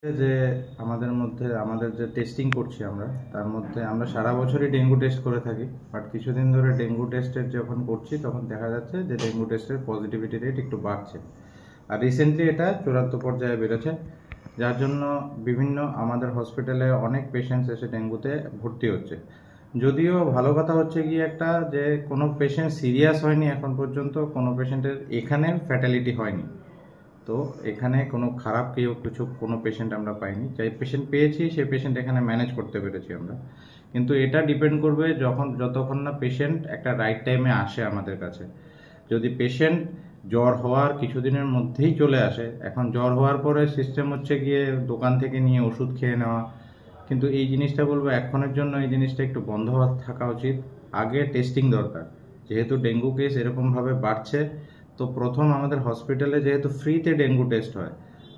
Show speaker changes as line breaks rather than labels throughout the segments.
যে আমাদের যে টেস্টিং করছি আমরা, তার মধ্যে আমরা সারা বছরই ডেঙ্গু টেস্ট করে থাকি। বাট কিছুদিন ধরে ডেঙ্গু টেস্টের যখন করছি তখন দেখা যাচ্ছে যে ডেঙ্গু টেস্টের পজিটিভিটি রেট একটু বাড়ছে। আর রিসেন্টলি এটা চূড়ান্ত পর্যায়ে বেড়েছে, যার জন্য বিভিন্ন আমাদের হসপিটালে অনেক পেশেন্টস এসে ডেঙ্গুতে ভর্তি হচ্ছে। যদিও ভালো কথা হচ্ছে গিয়ে একটা, যে কোনো পেশেন্ট সিরিয়াস হয়নি এখন পর্যন্ত, কোনো পেশেন্টের এখানে ফ্যাটালিটি হয়নি। তো এখানে কোনো খারাপ কোনো পেশেন্ট আমরা পাইনি। যাই পেশেন্ট পেয়েছি সেই পেশেন্ট এখানে ম্যানেজ করতে পেরেছি আমরা। কিন্তু এটা ডিপেন্ড করবে যতক্ষণ না পেশেন্ট একটা রাইট টাইমে আসে আমাদের কাছে। যদি পেশেন্ট জ্বর হওয়ার কিছুদিনের মধ্যেই চলে আসে, এখন জ্বর হওয়ার পরে সিস্টেম হচ্ছে গিয়ে দোকান থেকে নিয়ে ওষুধ খেয়ে নেওয়া, কিন্তু এই জিনিসটা বলবো এখনের জন্য এই জিনিসটা একটু বন্ধ থাকা উচিত। আগে টেস্টিং দরকার, যেহেতু ডেঙ্গু কেস এরকমভাবে বাড়ছে। তো প্রথম আমাদের হসপিটালে যেহেতু ফ্রিতে ডেঙ্গু টেস্ট হয়,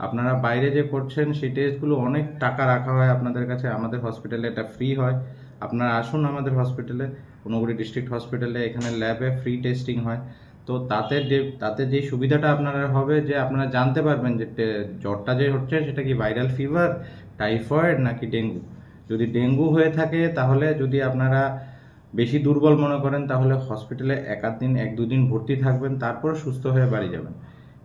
আপনারা বাইরে যে করছেন সেই টেস্টগুলো অনেক টাকা রাখা হয় আপনাদের কাছে, আমাদের হসপিটালে এটা ফ্রি হয়। আপনারা আসুন আমাদের হসপিটালে, ঊনকোটি ডিস্ট্রিক্ট হসপিটালে, এখানে ল্যাবে ফ্রি টেস্টিং হয়। তো তাতে যে সুবিধাটা আপনারা হবে, যে আপনারা জানতে পারবেন যে জ্বরটা যে হচ্ছে সেটা কি ভাইরাল ফিভার, টাইফয়েড নাকি ডেঙ্গু। যদি ডেঙ্গু হয়ে থাকে, তাহলে যদি আপনারা বেশি দুর্বল মনে করেন, তাহলে হসপিটালে এক দুদিন ভর্তি থাকবেন, তারপর সুস্থ হয়ে বাড়ি যাবেন।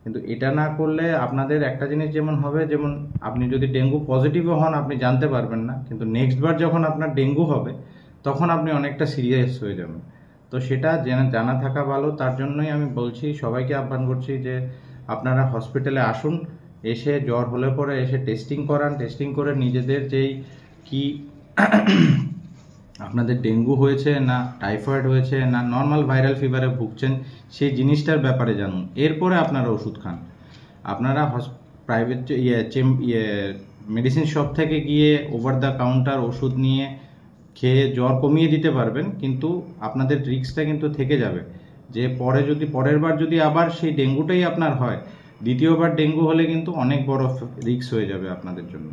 কিন্তু এটা না করলে আপনাদের একটা জিনিস যেমন হবে, যেমন আপনি যদি ডেঙ্গু পজিটিভও হন আপনি জানতে পারবেন না, কিন্তু নেক্সট বার যখন আপনার ডেঙ্গু হবে তখন আপনি অনেকটা সিরিয়াস হয়ে যাবেন। তো সেটা জানা থাকা ভালো। তার জন্যই আমি বলছি, সবাইকে আহ্বান করছি যে আপনারা হসপিটালে আসুন, এসে জ্বর হলে পরে এসে টেস্টিং করান। টেস্টিং করে নিজেদের যেই কি আপনাদের ডেঙ্গু হয়েছে না টাইফয়েড হয়েছে না নর্মাল ভাইরাল ফিভারে ভুগছেন, সেই জিনিসটার ব্যাপারে জানুন। এরপরে আপনারা ওষুধ খান। আপনারা প্রাইভেট মেডিসিন শপ থেকে গিয়ে ওভার দ্য কাউন্টার ওষুধ নিয়ে খেয়ে জ্বর কমিয়ে দিতে পারবেন, কিন্তু আপনাদের রিস্কটা কিন্তু থেকে যাবে যে পরের বার যদি আবার সেই ডেঙ্গুটাই আপনার হয়, দ্বিতীয়বার ডেঙ্গু হলে কিন্তু অনেক বড় রিস্ক হয়ে যাবে আপনাদের জন্য।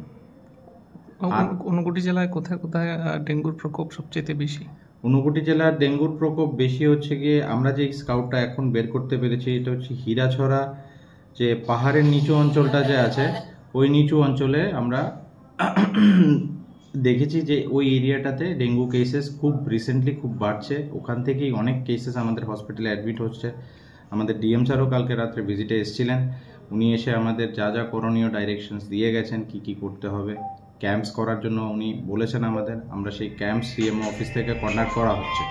ঊনকোটি জেলায় কোথায় কোথায় ডেঙ্গুর প্রকোপ সবচেয়ে বেশি?
ঊনকোটি জেলার ডেঙ্গুর প্রকোপ বেশি হচ্ছে গিয়ে, আমরা যে স্কাউটটা এখন বের করতে পেরেছি এটা হচ্ছে হীরাছড়া, যে পাহাড়ের নিচু অঞ্চলটা যে আছে, ওই নিচু অঞ্চলে আমরা দেখেছি যে ওই এরিয়াটাতে ডেঙ্গু কেসেস খুব রিসেন্টলি খুব বাড়ছে। ওখান থেকেই অনেক কেসেস আমাদের হসপিটালে অ্যাডমিট হচ্ছে। আমাদের ডিএম স্যারও কালকে রাত্রে ভিজিটে এসেছিলেন। উনি এসে আমাদের যা যা করণীয় ডাইরেকশনস দিয়ে গেছেন, কি কি করতে হবে। ক্যাম্পস করার জন্য উনি বলেছেন আমাদের, আমরা সেই ক্যাম্পস সিএমও অফিস থেকে কন্ডাক্ট করা হচ্ছে।